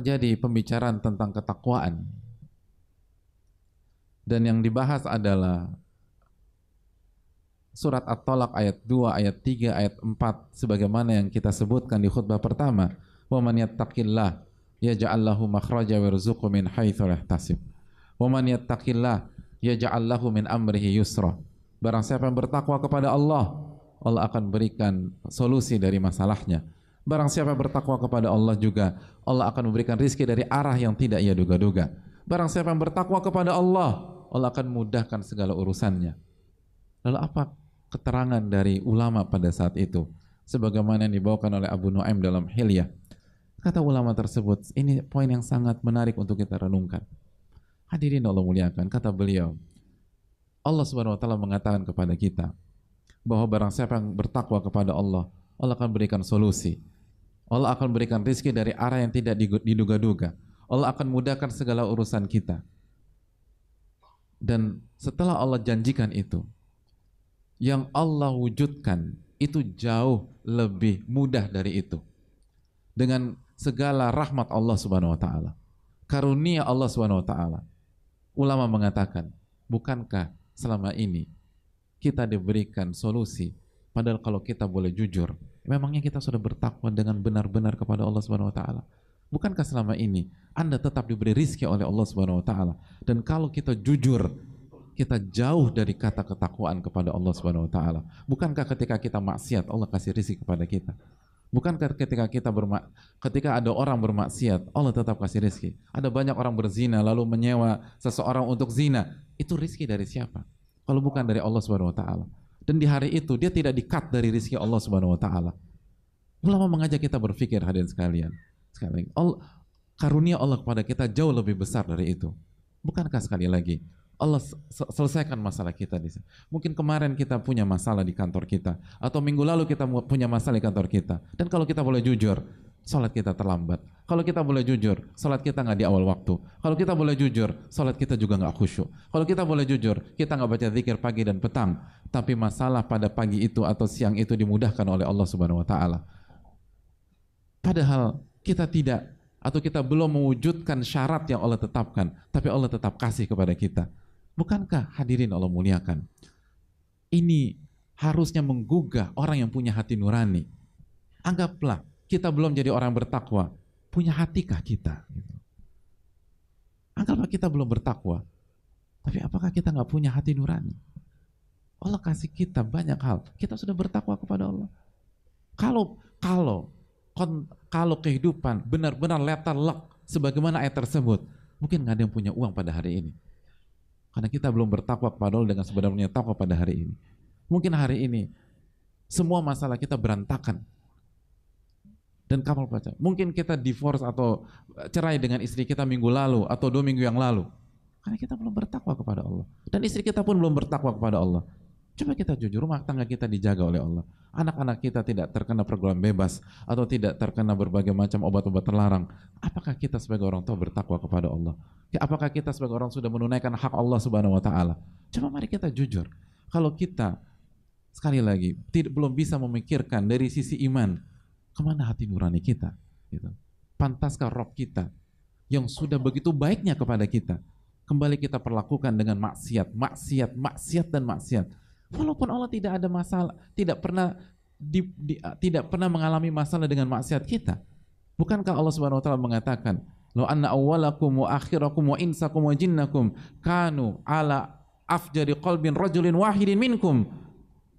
terjadi pembicaraan tentang ketakwaan, dan yang dibahas adalah surat At-Talaq ayat 2, ayat 3, ayat 4 sebagaimana yang kita sebutkan di khutbah pertama, wa man yattaqillah yaj'al lahu makhraja wa yarzuqhu min haitsu la yahtasib, wa man yattaqillah yaj'al lahu min amrihi yusra. Barang siapa yang bertakwa kepada Allah, Allah akan berikan solusi dari masalahnya. Barang siapa yang bertakwa kepada Allah juga, Allah akan memberikan rizki dari arah yang tidak ia duga-duga. Barang siapa yang bertakwa kepada Allah, Allah akan mudahkan segala urusannya. Lalu apa keterangan dari ulama pada saat itu? Sebagaimana yang dibawakan oleh Abu Nuaim dalam Hilyah. Kata ulama tersebut, ini poin yang sangat menarik untuk kita renungkan. Hadirin Allah muliakan, kata beliau, Allah Subhanahu wa taala mengatakan kepada kita bahwa barang siapa yang bertakwa kepada Allah, Allah akan berikan solusi. Allah akan berikan rizki dari arah yang tidak diduga-duga. Allah akan mudahkan segala urusan kita. Dan setelah Allah janjikan itu, yang Allah wujudkan itu jauh lebih mudah dari itu. Dengan segala rahmat Allah Subhanahu wa taala, karunia Allah Subhanahu wa taala. Ulama mengatakan, bukankah selama ini kita diberikan solusi, padahal kalau kita boleh jujur, memangnya kita sudah bertakwa dengan benar-benar kepada Allah Subhanahu wa taala? Bukankah selama ini Anda tetap diberi rizki oleh Allah Subhanahu wa taala? Dan kalau kita jujur, kita jauh dari kata ketakwaan kepada Allah Subhanahu wa taala. Bukankah ketika kita maksiat, Allah kasih rizki kepada kita? Bukankah ketika ada orang bermaksiat, Allah tetap kasih rizki? Ada banyak orang berzina lalu menyewa seseorang untuk zina, itu rizki dari siapa? Kalau bukan dari Allah Subhanahu wa taala. Dan di hari itu dia tidak di-cut dari rizki Allah Subhanahu wa taala. Ulama mengajak kita berpikir, hadirin sekalian. Karunia Allah kepada kita jauh lebih besar dari itu. Bukankah sekali lagi Allah selesaikan masalah kita di sini? Mungkin kemarin kita punya masalah di kantor kita, atau minggu lalu kita punya masalah di kantor kita. Dan kalau kita boleh jujur, salat kita terlambat. Kalau kita boleh jujur, salat kita nggak di awal waktu. Kalau kita boleh jujur, salat kita juga nggak khusyuk. Kalau kita boleh jujur, kita nggak baca zikir pagi dan petang. Tapi masalah pada pagi itu atau siang itu dimudahkan oleh Allah Subhanahu wa taala. Padahal kita tidak, atau kita belum mewujudkan syarat yang Allah tetapkan, tapi Allah tetap kasih kepada kita. Bukankah hadirin Allah muliakan, ini harusnya menggugah orang yang punya hati nurani. Anggaplah kita belum jadi orang bertakwa, punya hatikah kita? Anggaplah kita belum bertakwa, tapi apakah kita nggak punya hati nurani? Allah kasih kita banyak hal, kita sudah bertakwa kepada Allah. Kalau kehidupan benar-benar letter-luck sebagaimana ayat tersebut, mungkin nggak ada yang punya uang pada hari ini. Karena kita belum bertakwa kepada Allah dengan sebenarnya takwa pada hari ini. Mungkin hari ini semua masalah kita berantakan. Dan kamu baca, mungkin kita divorce atau cerai dengan istri kita minggu lalu atau 2 minggu yang lalu. Karena kita belum bertakwa kepada Allah. Dan istri kita pun belum bertakwa kepada Allah. Coba kita jujur, rumah tangga kita dijaga oleh Allah. Anak-anak kita tidak terkena pergaulan bebas atau tidak terkena berbagai macam obat-obat terlarang. Apakah kita sebagai orang tua bertakwa kepada Allah? Apakah kita sebagai orang sudah menunaikan hak Allah Subhanahu wa taala? Coba mari kita jujur. Kalau kita sekali lagi belum bisa memikirkan dari sisi iman, kemana hati nurani kita? Gitu. Pantaskah Rob kita yang sudah begitu baiknya kepada kita, kembali kita perlakukan dengan maksiat, dan maksiat? Walaupun Allah tidak ada masalah, tidak pernah mengalami masalah dengan maksiat kita. Bukankah Allah Subhanahu wa taala mengatakan, "Law anna awwalakum wa akhirakum wa insakum wa jinnakum kanu ala afjari qalbin rajulin wahidin minkum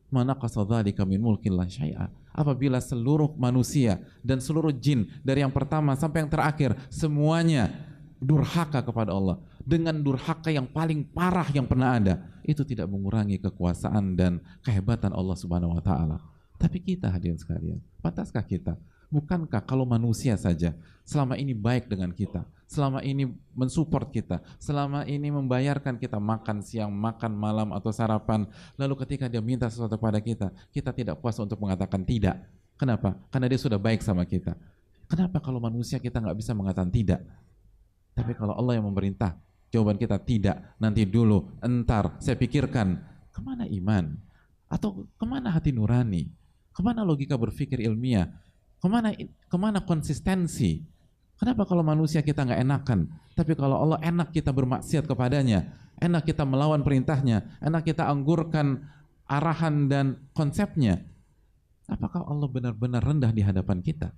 ma naqasa dzalika min mulkillahi syai'a." Apabila seluruh manusia dan seluruh jin dari yang pertama sampai yang terakhir semuanya durhaka kepada Allah dengan durhaka yang paling parah yang pernah ada, itu tidak mengurangi kekuasaan dan kehebatan Allah Subhanahu wa taala. Tapi kita hadirin sekalian, pantaskah kita? Bukankah kalau manusia saja selama ini baik dengan kita, selama ini mensupport kita, selama ini membayarkan kita makan siang, makan malam atau sarapan, lalu ketika dia minta sesuatu kepada kita, kita tidak puas untuk mengatakan tidak. Kenapa? Karena dia sudah baik sama kita. Kenapa kalau manusia kita nggak bisa mengatakan tidak? Tapi kalau Allah yang memerintah, jawaban kita tidak, nanti dulu, entar, saya pikirkan. Kemana iman? Atau kemana hati nurani? Kemana logika berpikir ilmiah? Kemana konsistensi? Kenapa kalau manusia kita nggak enakan, tapi kalau Allah enak kita bermaksiat kepadanya, enak kita melawan perintahnya, enak kita anggurkan arahan dan konsepnya. Apakah Allah benar-benar rendah di hadapan kita?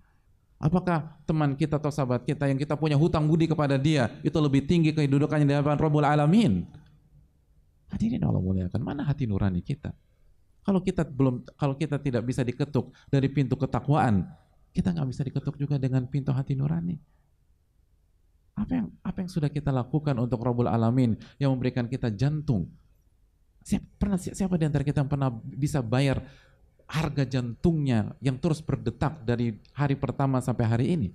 Apakah teman kita atau sahabat kita yang kita punya hutang budi kepada dia itu lebih tinggi kedudukannya di hadapan Rabbul Alamin? Hadirin Allah muliakan, mana hati nurani kita? Kalau kita tidak bisa diketuk dari pintu ketakwaan, kita nggak bisa diketuk juga dengan pintu hati nurani. Apa yang sudah kita lakukan untuk Rabbul Alamin yang memberikan kita jantung? Siapa di antara kita yang pernah bisa bayar harga jantungnya yang terus berdetak dari hari pertama sampai hari ini?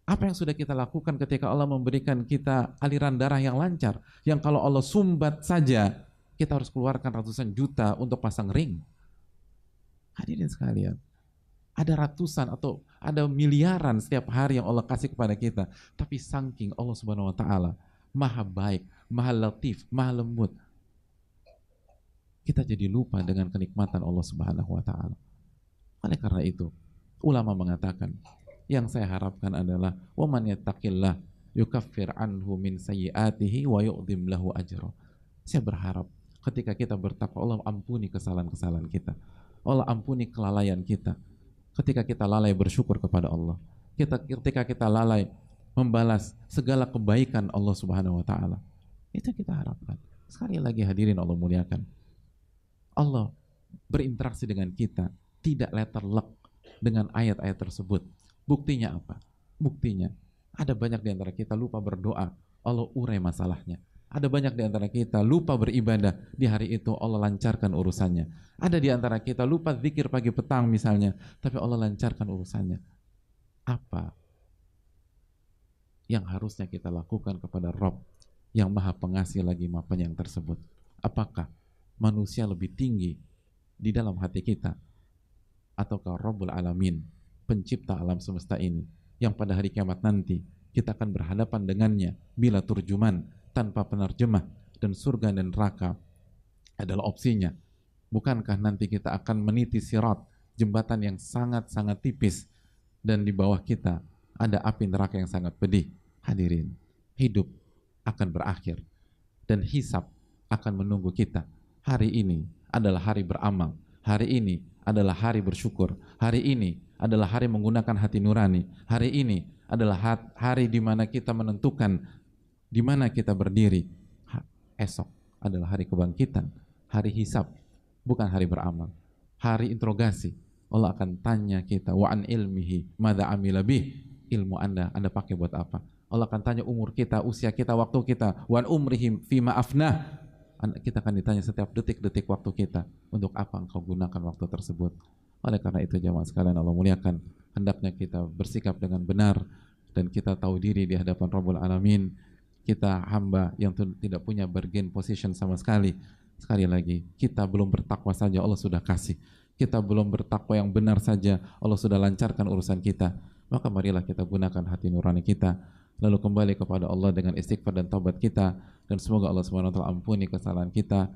Apa yang sudah kita lakukan ketika Allah memberikan kita aliran darah yang lancar, yang kalau Allah sumbat saja kita harus keluarkan ratusan juta untuk pasang ring? Hadirin sekalian, ada ratusan atau ada miliaran setiap hari yang Allah kasih kepada kita, tapi saking Allah Subhanahu wa taala maha baik, maha latif, maha lembut, kita jadi lupa dengan kenikmatan Allah Subhanahu wa taala. Oleh karena itu, ulama mengatakan, yang saya harapkan adalah wa man yattaqillah yukaffir anhu min sayyiatihi wa yu'dhim lahu ajra. Saya berharap ketika kita bertakwa, Allah ampuni kesalahan-kesalahan kita. Allah ampuni kelalaian kita. Ketika kita lalai bersyukur kepada Allah, ketika kita lalai membalas segala kebaikan Allah Subhanahu wa taala, itu kita harapkan. Sekali lagi hadirin Allah muliakan, Allah berinteraksi dengan kita tidak letterlock dengan ayat-ayat tersebut. Buktinya apa? Buktinya ada banyak di antara kita lupa berdoa, Allah urai masalahnya. Ada banyak di antara kita lupa beribadah, di hari itu Allah lancarkan urusannya. Ada di antara kita lupa zikir pagi petang misalnya, tapi Allah lancarkan urusannya. Apa yang harusnya kita lakukan kepada Rabb yang maha pengasih lagi maha penyayang tersebut? Apakah manusia lebih tinggi di dalam hati kita, ataukah Rabbul Alamin, pencipta alam semesta ini, yang pada hari kiamat nanti kita akan berhadapan dengannya bila turjuman, tanpa penerjemah, dan surga dan neraka adalah opsinya? Bukankah nanti kita akan meniti sirat, jembatan yang sangat-sangat tipis, dan di bawah kita ada api neraka yang sangat pedih? Hadirin, hidup akan berakhir dan hisab akan menunggu kita. Hari ini adalah hari beramal, hari ini adalah hari bersyukur, hari ini adalah hari menggunakan hati nurani, hari ini adalah hari di mana kita menentukan di mana kita berdiri. Esok adalah hari kebangkitan, hari hisab, bukan hari beramal, hari interogasi. Allah akan tanya kita, wa an ilmihi madza amila bih, ilmu Anda pakai buat apa? Allah akan tanya umur kita, usia kita, waktu kita, wa an umrihim fima afnah. Kita akan ditanya setiap detik-detik waktu kita, untuk apa engkau gunakan waktu tersebut. Oleh karena itu jamaah sekalian Allah muliakan, hendaknya kita bersikap dengan benar dan kita tahu diri di hadapan Rabbul Alamin. Kita hamba yang tidak punya bargain position sama sekali. Sekali lagi, kita belum bertakwa saja Allah sudah kasih. Kita belum bertakwa yang benar saja Allah sudah lancarkan urusan kita. Maka marilah kita gunakan hati nurani kita, lalu kembali kepada Allah dengan istighfar dan taubat kita, dan semoga Allah SWT ampuni kesalahan kita.